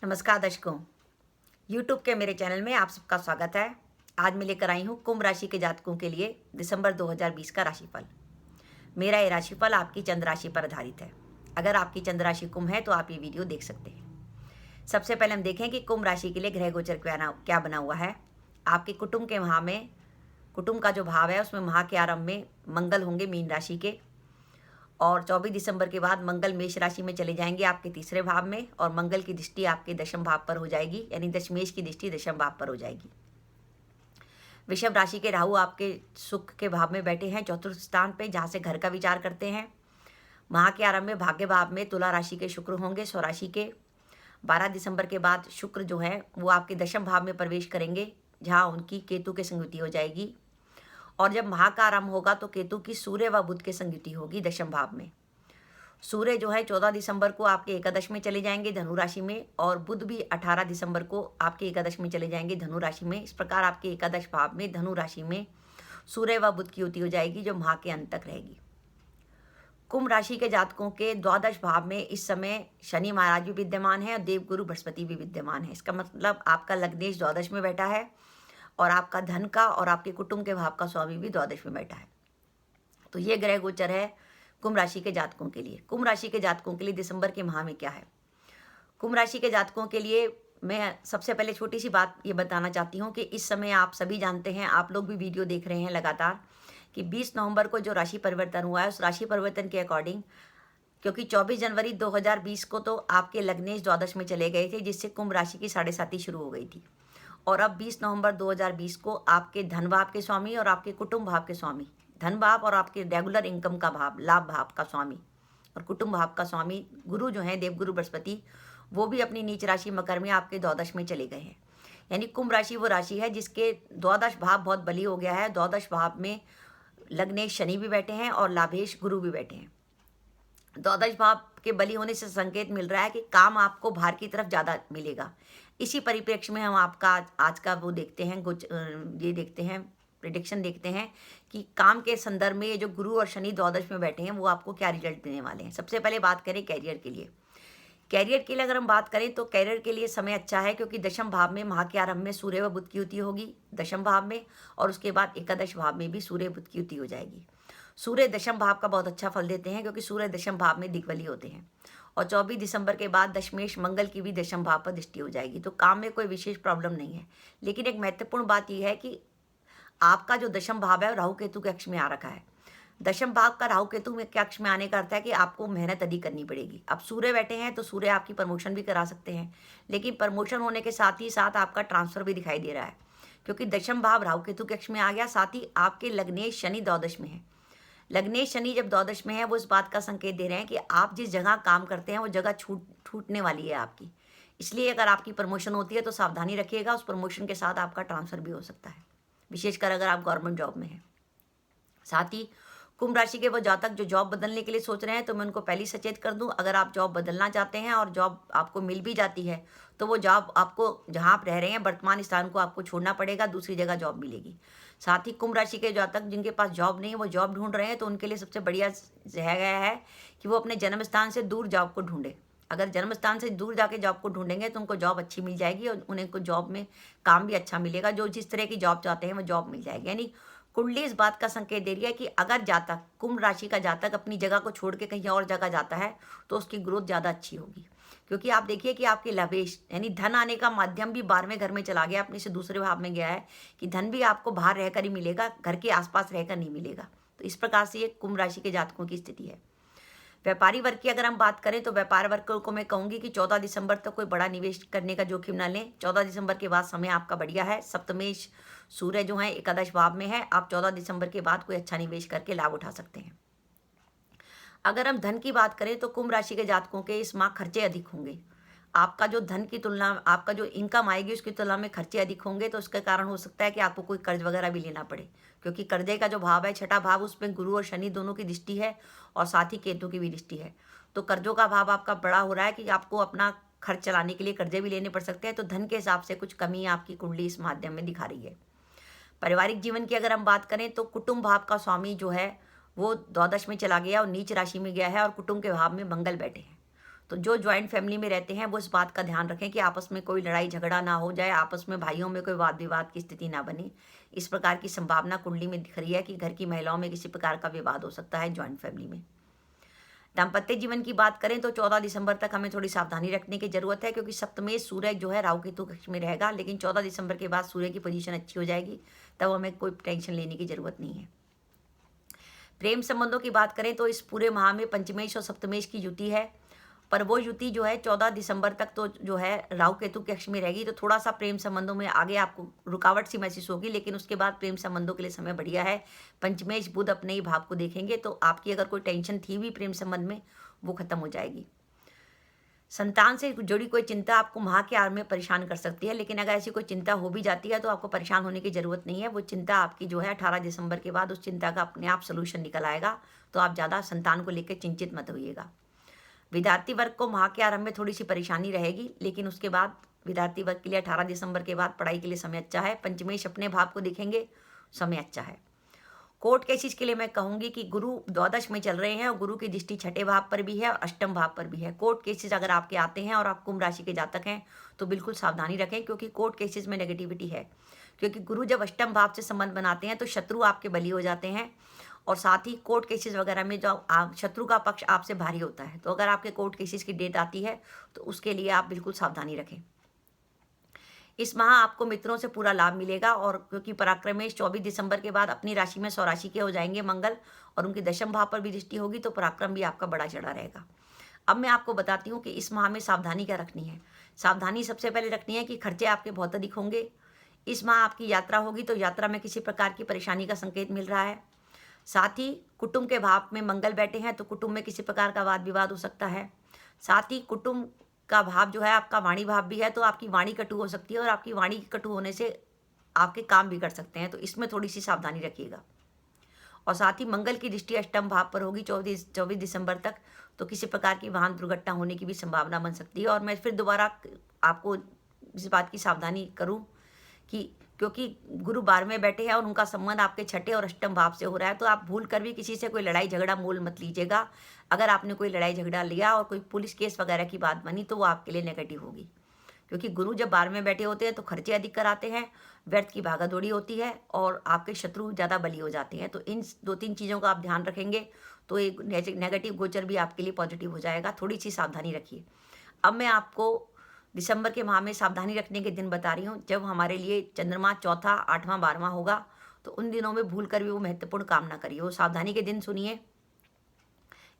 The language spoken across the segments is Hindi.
नमस्कार दर्शकों, YouTube के मेरे चैनल में आप सबका स्वागत है। आज मैं लेकर आई हूँ कुंभ राशि के जातकों के लिए दिसंबर 2020 का राशिफल। मेरा ये राशिफल आपकी चंद्र राशि पर आधारित है। अगर आपकी चंद्र राशि कुंभ है तो आप ये वीडियो देख सकते हैं। सबसे पहले हम देखें कि कुंभ राशि के लिए ग्रह गोचर क्या बना हुआ है। आपके कुटुंब के माह में, कुटुंब का जो भाव है उसमें माह के आरंभ में मंगल होंगे मीन राशि के, और 24 दिसंबर के बाद मंगल मेष राशि में चले जाएंगे आपके तीसरे भाव में, और मंगल की दृष्टि आपके दशम भाव पर हो जाएगी, यानी दशमेश की दृष्टि दशम भाव पर हो जाएगी। वृषभ राशि के राहु आपके सुख के भाव में बैठे हैं चतुर्थ स्थान पे, जहाँ से घर का विचार करते हैं। माह के आरंभ में भाग्य भाव में तुला राशि के शुक्र होंगे स्वराशि के। 12 दिसंबर के बाद शुक्र जो है वो आपके दशम भाव में प्रवेश करेंगे, जहाँ उनकी केतु के संयुति हो जाएगी। और जब माह का आरंभ होगा तो केतु की सूर्य व बुध के संयुति होगी दशम भाव में। सूर्य जो है 14 दिसंबर को आपके एकादश में चले जाएंगे धनु राशि में, और बुध भी 18 दिसंबर को आपके एकादश में चले जाएंगे धनु राशि में। इस प्रकार आपके एकादश भाव में धनु राशि में सूर्य व बुध की युति हो जाएगी, जो माह के अंत तक रहेगी। कुंभ राशि के जातकों के द्वादश भाव में इस समय शनि महाराज भी विद्यमान है और देवगुरु बृहस्पति भी विद्यमान है। इसका मतलब आपका लग्नेश द्वादश में बैठा है, और आपका धन का और आपके कुटुंब के भाव का स्वामी भी द्वादश में बैठा है। तो ये ग्रह गोचर है कुंभ राशि के जातकों के लिए। कुंभ राशि के जातकों के लिए दिसंबर के माह में क्या है। कुंभ राशि के जातकों के लिए मैं सबसे पहले छोटी सी बात ये बताना चाहती हूँ कि इस समय आप सभी जानते हैं, आप लोग भी वीडियो देख रहे हैं लगातार, कि 20 नवंबर को जो राशि परिवर्तन हुआ है उस राशि परिवर्तन के अकॉर्डिंग, क्योंकि 24 जनवरी 2020 को तो आपके लग्नेश द्वादश में चले गए थे, जिससे कुंभ राशि की 7.5 शुरू हो गई थी। और अब 20 नवंबर 2020 को आपके धन भाव के स्वामी और आपके कुटुंब भाव के स्वामी, धन भाव और आपके रेगुलर इनकम का भाव, लाभ भाव का स्वामी और कुटुंब भाव का स्वामी गुरु जो हैं देवगुरु बृहस्पति, वो भी अपनी नीच राशि मकर में आपके द्वादश में चले गए हैं। यानी कुंभ राशि वो राशि है जिसके द्वादश भाव बहुत बली हो गया है। द्वादश भाव में लग्नेश शनि भी बैठे हैं और लाभेश गुरु भी बैठे हैं। द्वादश भाव के बली होने से संकेत मिल रहा है कि काम आपको भार की तरफ ज़्यादा मिलेगा। इसी परिप्रेक्ष्य में हम आपका आज का वो देखते हैं, ये देखते हैं, प्रिडिक्शन देखते हैं कि काम के संदर्भ में ये जो गुरु और शनि द्वादश में बैठे हैं वो आपको क्या रिजल्ट देने वाले हैं। सबसे पहले बात करें कैरियर के लिए। कैरियर के लिए अगर हम बात करें तो कैरियर के लिए समय अच्छा है, क्योंकि दशम भाव में माह के आरंभ में सूर्य व बुध की युति होगी दशम भाव में, और उसके बाद एकादश भाव में भी सूर्य बुध की युति हो जाएगी। सूर्य दशम भाव का बहुत अच्छा फल देते हैं, क्योंकि सूर्य दशम भाव में दिग्बली होते हैं। और 24 दिसंबर के बाद दशमेश मंगल की भी दशम भाव पर दृष्टि हो जाएगी। तो काम में कोई विशेष प्रॉब्लम नहीं है। लेकिन एक महत्वपूर्ण बात यह है कि आपका जो दशम भाव है राहु केतु के अक्ष में आ रखा है। दशम भाव का राहु केतु के अक्ष में आने का अर्थ है कि आपको मेहनत अधिक करनी पड़ेगी। अब सूर्य बैठे हैं तो सूर्य आपकी प्रमोशन भी करा सकते हैं, लेकिन प्रमोशन होने के साथ ही साथ आपका ट्रांसफर भी दिखाई दे रहा है, क्योंकि दशम भाव राहु केतु के अक्ष में आ गया। साथ ही आपके लग्नेश शनि द्वादश में है। लग्नेश शनि जब द्वादश में है वो इस बात का संकेत दे रहे हैं कि आप जिस जगह काम करते हैं वो जगह छूटने वाली है आपकी। इसलिए अगर आपकी प्रमोशन होती है तो सावधानी रखिएगा, उस प्रमोशन के साथ आपका ट्रांसफर भी हो सकता है, विशेषकर अगर आप गवर्नमेंट जॉब में हैं। साथ ही कुंभ राशि के वो जातक जो जॉब बदलने के लिए सोच रहे हैं, तो मैं उनको पहले सचेत कर दूं, अगर आप जॉब बदलना चाहते हैं और जॉब आपको मिल भी जाती है तो वो जॉब आपको जहां आप रह रहे हैं वर्तमान स्थान को आपको छोड़ना पड़ेगा, दूसरी जगह जॉब मिलेगी। साथ ही कुंभ राशि के जातक जिनके पास जॉब नहीं है वो जॉब ढूंढ रहे हैं, तो उनके लिए सबसे बढ़िया गया है कि वो अपने जन्म स्थान से दूर जॉब को ढूंढे। अगर जन्म स्थान से दूर जाके जॉब को ढूंढेंगे तो उनको जॉब अच्छी मिल जाएगी और उन्हें को जॉब में काम भी अच्छा मिलेगा। जो जिस तरह की जॉब चाहते हैं वो जॉब मिल जाएगी। यानी कुंडली इस बात का संकेत दे रही है कि अगर जातक, कुंभ राशि का जातक अपनी जगह को छोड़ के कहीं और जगह जाता है तो उसकी ग्रोथ ज़्यादा अच्छी होगी। क्योंकि आप देखिए कि आपके लाभेश यानी धन आने का माध्यम भी 12वें घर में चला गया, अपने से दूसरे भाव में गया है, कि धन भी आपको बाहर रहकर ही मिलेगा, घर के आसपास रहकर नहीं मिलेगा। तो इस प्रकार से ये कुंभ राशि के जातकों की स्थिति है। व्यापारी वर्ग की अगर हम बात करें तो व्यापार वर्ग को मैं कहूंगी कि 14 दिसंबर तक कोई बड़ा निवेश करने का जोखिम ना लें। 14 दिसंबर के बाद समय आपका बढ़िया है। सप्तमेश सूर्य जो है एकादश भाव में है। आप 14 दिसंबर के बाद कोई अच्छा निवेश करके लाभ उठा सकते हैं। अगर हम धन की बात करें तो कुंभ राशि के जातकों के इस माह खर्चे अधिक होंगे। आपका जो धन की तुलना, आपका जो इनकम आएगी उसकी तुलना में खर्चे अधिक होंगे, तो उसके कारण हो सकता है कि आपको कोई कर्ज वगैरह भी लेना पड़े, क्योंकि कर्जे का जो भाव है छठा भाव, उसमें गुरु और शनि दोनों की दृष्टि है और साथ ही केतु की भी दृष्टि है। तो कर्जों का भाव आपका बड़ा हो रहा है कि आपको अपना खर्च चलाने के लिए कर्जे भी लेने पड़ सकते हैं। तो धन के हिसाब से कुछ कमी आपकी कुंडली इस माध्यम में दिखा रही है। पारिवारिक जीवन की अगर हम बात करें तो कुटुंब भाव का स्वामी जो है वो द्वादश में चला गया और नीच राशि में गया है, और कुटुंब के भाव में मंगल बैठे हैं। तो जो ज्वाइंट फैमिली में रहते हैं वो इस बात का ध्यान रखें कि आपस में कोई लड़ाई झगड़ा ना हो जाए, आपस में भाइयों में कोई वाद विवाद की स्थिति ना बने। इस प्रकार की संभावना कुंडली में दिख रही है कि घर की महिलाओं में किसी प्रकार का विवाद हो सकता है ज्वाइंट फैमिली में। दाम्पत्य जीवन की बात करें तो 14 दिसंबर तक हमें थोड़ी सावधानी रखने की जरूरत है, क्योंकि सप्तमेश सूर्य जो है राहु केतु कक्ष में रहेगा, लेकिन 14 दिसंबर के बाद सूर्य की पोजीशन अच्छी हो जाएगी, तब हमें कोई टेंशन लेने की जरूरत नहीं है। प्रेम संबंधों की बात करें तो इस पूरे माह में पंचमेश और सप्तमेश की युति है, पर वो युति जो है 14 दिसंबर तक तो जो है राहु केतु के अक्ष में रहेगी, तो थोड़ा सा प्रेम संबंधों में आगे आपको रुकावट सी महसूस होगी, लेकिन उसके बाद प्रेम संबंधों के लिए समय बढ़िया है। पंचमेश बुध अपने ही भाव को देखेंगे, तो आपकी अगर कोई टेंशन थी भी प्रेम संबंध में वो खत्म हो जाएगी। संतान से जुड़ी कोई चिंता आपको माह के आरंभ में परेशान कर सकती है, लेकिन अगर ऐसी कोई चिंता हो भी जाती है तो आपको परेशान होने की जरूरत नहीं है। वो चिंता आपकी जो है 18 दिसंबर के बाद उस चिंता का अपने आप सोल्यूशन निकल आएगा, तो आप ज़्यादा संतान को लेकर चिंतित मत होइएगा। विद्यार्थी वर्ग को माह के आरंभ में थोड़ी सी परेशानी रहेगी, लेकिन उसके बाद विद्यार्थी वर्ग के लिए 18 दिसंबर के बाद पढ़ाई के लिए समय अच्छा है। पंचमेश अपने भाव को देखेंगे, समय अच्छा है। कोर्ट केसेस के लिए मैं कहूंगी कि गुरु द्वादश में चल रहे हैं और गुरु की दृष्टि छठे भाव पर भी है और अष्टम भाव पर भी है। कोर्ट केसेस अगर आपके आते हैं और आप कुंभ राशि के जातक हैं तो बिल्कुल सावधानी रखें, क्योंकि कोर्ट केसेस में नेगेटिविटी है, क्योंकि गुरु जब अष्टम भाव से संबंध बनाते हैं तो शत्रु आपके बली हो जाते हैं, और साथ ही कोर्ट केसेस वगैरह में जो शत्रु का पक्ष आपसे भारी होता है। तो अगर आपके कोर्ट केसेस की डेट आती है तो उसके लिए आप बिल्कुल सावधानी रखें। इस माह आपको मित्रों से पूरा लाभ मिलेगा, और क्योंकि पराक्रमेश 24 दिसंबर के बाद अपनी राशि में स्वराशि के हो जाएंगे मंगल, और उनकी दशम भाव पर भी दृष्टि होगी, तो पराक्रम भी आपका बड़ा चढ़ा रहेगा। अब मैं आपको बताती हूँ कि इस माह में सावधानी क्या रखनी है। सावधानी सबसे पहले रखनी है कि खर्चे आपके बहुत अधिक होंगे। इस माह आपकी यात्रा होगी, तो यात्रा में किसी प्रकार की परेशानी का संकेत मिल रहा है। साथ ही कुटुंब के भाव में मंगल बैठे हैं, तो कुटुंब में किसी प्रकार का वाद विवाद हो सकता है। साथ ही कुटुंब का भाव जो है आपका वाणी भाव भी है, तो आपकी वाणी कटु हो सकती है, और आपकी वाणी कटु होने से आपके काम बिगड़ सकते हैं, तो इसमें थोड़ी सी सावधानी रखिएगा। और साथ ही मंगल की दृष्टि अष्टम भाव पर होगी 24 दिसंबर तक, तो किसी प्रकार की वाहन दुर्घटना होने की भी संभावना बन सकती है। और मैं फिर दोबारा आपको इस बात की सावधानी करूं कि क्योंकि गुरु 12वें बैठे हैं और उनका संबंध आपके छठे और अष्टम भाव से हो रहा है, तो आप भूल कर भी किसी से कोई लड़ाई झगड़ा मोल मत लीजिएगा। अगर आपने कोई लड़ाई झगड़ा लिया और कोई पुलिस केस वगैरह की बात बनी तो वो आपके लिए नेगेटिव होगी, क्योंकि गुरु जब 12वें बैठे होते हैं तो खर्चे अधिक कराते हैं, व्यर्थ की भागादौड़ी होती है और आपके शत्रु ज़्यादा बली हो जाते हैं। तो इन 2-3 चीज़ों का आप ध्यान रखेंगे तो एक नेगेटिव गोचर भी आपके लिए पॉजिटिव हो जाएगा। थोड़ी सी सावधानी रखिए। अब मैं आपको दिसंबर के माह में सावधानी रखने के दिन बता रही हूँ, जब हमारे लिए चंद्रमा चौथा, 8वां, 12वां होगा, तो उन दिनों में भूल कर भी वो महत्वपूर्ण काम ना करिए। वो सावधानी के दिन सुनिए।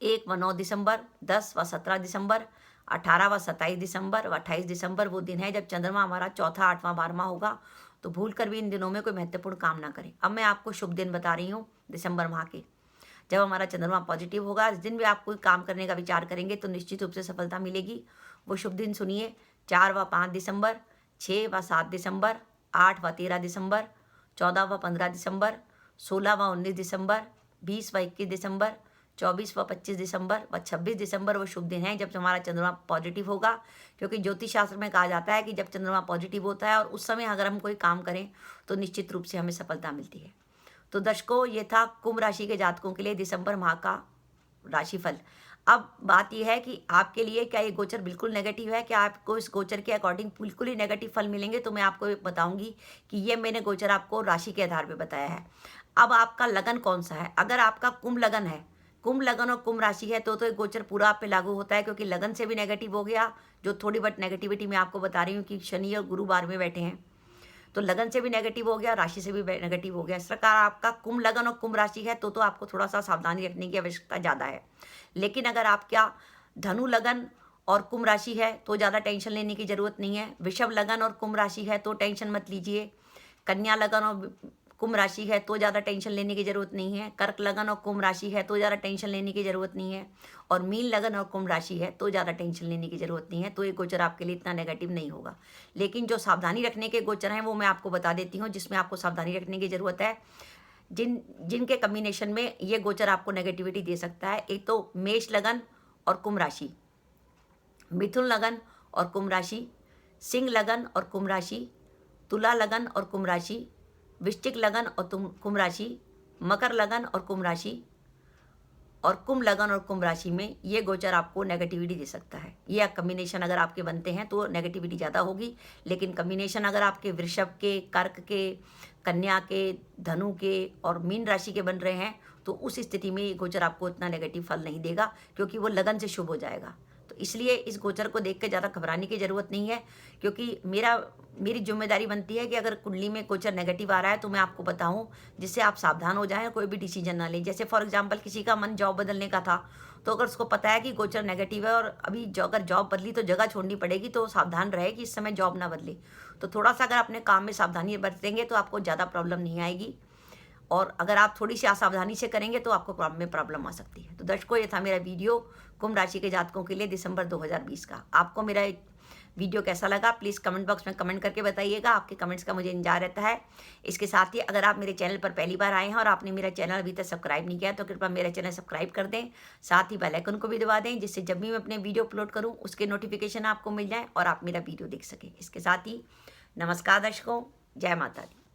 1 व 9 दिसंबर, 10 व 17 दिसंबर, 18 व 27 दिसंबर व 28 दिसंबर वो दिन है जब चंद्रमा हमारा चौथा, 8वां, 12वां होगा, तो भूल कर भी इन दिनों में कोई महत्वपूर्ण काम ना करें। अब मैं आपको शुभ दिन बता रही हूँ दिसंबर माह के, जब हमारा चंद्रमा पॉजिटिव होगा। इस दिन भी आप कोई काम करने का विचार करेंगे तो निश्चित रूप से सफलता मिलेगी। वो शुभ दिन सुनिए। 4 व 5 दिसंबर, 6 व 7 दिसंबर, 8 व 13 दिसंबर, 14 व 15 दिसंबर, 16 व 19 दिसंबर, 20 व 21 दिसंबर, 24 व 25 दिसंबर व 26 दिसंबर वो शुभ दिन है जब हमारा चंद्रमा पॉजिटिव होगा। क्योंकि ज्योतिष शास्त्र में कहा जाता है कि जब चंद्रमा पॉजिटिव होता है और उस समय अगर हम कोई काम करें तो निश्चित रूप से हमें सफलता मिलती है। तो दर्शकों, ये था कुंभ राशि के जातकों के लिए दिसंबर माह का राशिफल। अब बात यह है कि आपके लिए क्या ये गोचर बिल्कुल नेगेटिव है, क्या आपको इस गोचर के अकॉर्डिंग बिल्कुल ही नेगेटिव फल मिलेंगे, तो मैं आपको बताऊंगी कि ये मैंने गोचर आपको राशि के आधार पे बताया है। अब आपका लगन कौन सा है। अगर आपका कुंभ लगन है, कुंभ लगन और कुंभ राशि है, तो ये गोचर पूरा आप पे लागू होता है, क्योंकि लगन से भी नेगेटिव हो गया, जो थोड़ी बहुत नेगेटिविटी मैं आपको बता रही हूँ कि शनि और गुरु 12वें बैठे हैं, तो लगन से भी नेगेटिव हो गया, राशि से भी नेगेटिव हो गया। इस प्रकार आपका कुंभ लगन और कुंभ राशि है तो आपको थोड़ा सा सावधानी रखने की आवश्यकता ज़्यादा है। लेकिन अगर आपका धनु लगन और कुंभ राशि है तो ज़्यादा टेंशन लेने की जरूरत नहीं है। वृषभ लगन और कुंभ राशि है तो टेंशन मत लीजिए। कन्या लगन और कुंभ राशि है तो ज़्यादा टेंशन लेने की जरूरत नहीं है। कर्क लगन और कुंभ राशि है तो ज़्यादा टेंशन लेने की जरूरत नहीं है। और मीन लगन और कुंभ राशि है तो ज़्यादा टेंशन लेने की जरूरत नहीं है। तो ये गोचर आपके लिए इतना नेगेटिव नहीं होगा। लेकिन जो सावधानी रखने के गोचर हैं वो मैं आपको बता देती हूँ, जिसमें आपको सावधानी रखने की जरूरत है, जिनके कम्बिनेशन में ये गोचर आपको नेगेटिविटी दे सकता है। एक तो मेष लगन और कुंभ राशि, मिथुन लगन और कुंभ राशि, सिंह लगन और कुंभ राशि, तुला लगन और कुंभ राशि, वृश्चिक लगन और कुंभ राशि, मकर लगन और कुंभ राशि, और कुंभ लगन और कुंभ राशि में ये गोचर आपको नेगेटिविटी दे सकता है। ये कम्बिनेशन अगर आपके बनते हैं तो नेगेटिविटी ज़्यादा होगी, लेकिन कम्बिनेशन अगर आपके वृषभ के, कर्क के, कन्या के, धनु के और मीन राशि के बन रहे हैं तो उस स्थिति में ये गोचर आपको इतना नेगेटिव फल नहीं देगा, क्योंकि वो लगन से शुभ हो जाएगा। तो इसलिए इस गोचर को देख के ज़्यादा घबराने की ज़रूरत नहीं है, क्योंकि मेरी जिम्मेदारी बनती है कि अगर कुंडली में गोचर नेगेटिव आ रहा है तो मैं आपको बताऊं, जिससे आप सावधान हो जाएं, कोई भी डिसीजन ना लें। जैसे फॉर एग्जांपल किसी का मन जॉब बदलने का था, तो अगर उसको पता है कि गोचर नेगेटिव है और अभी अगर जॉब बदली तो जगह छोड़नी पड़ेगी, तो सावधान रहे कि इस समय जॉब ना बदले। तो थोड़ा सा अगर अपने काम में सावधानी बरतेंगे तो आपको ज़्यादा प्रॉब्लम नहीं आएगी, और अगर आप थोड़ी सी असावधानी से करेंगे तो आपको काम में प्रॉब्लम आ सकती है। तो दर्शकों, ये था मेरा वीडियो कुंभ राशि के जातकों के लिए दिसंबर 2020 का। आपको मेरा वीडियो कैसा लगा प्लीज़ कमेंट बॉक्स में कमेंट करके बताइएगा। आपके कमेंट्स का मुझे इंतजार रहता है। इसके साथ ही अगर आप मेरे चैनल पर पहली बार आए हैं और आपने मेरा चैनल अभी तक सब्सक्राइब नहीं किया तो कृपया मेरा चैनल सब्सक्राइब कर दें, साथ ही बेल आइकन को भी दबा दें, जिससे जब भी मैं अपने वीडियो अपलोड करूँ उसके नोटिफिकेशन आपको मिल जाए और आप मेरा वीडियो देख सकें। इसके साथ ही नमस्कार दर्शकों, जय माता दी।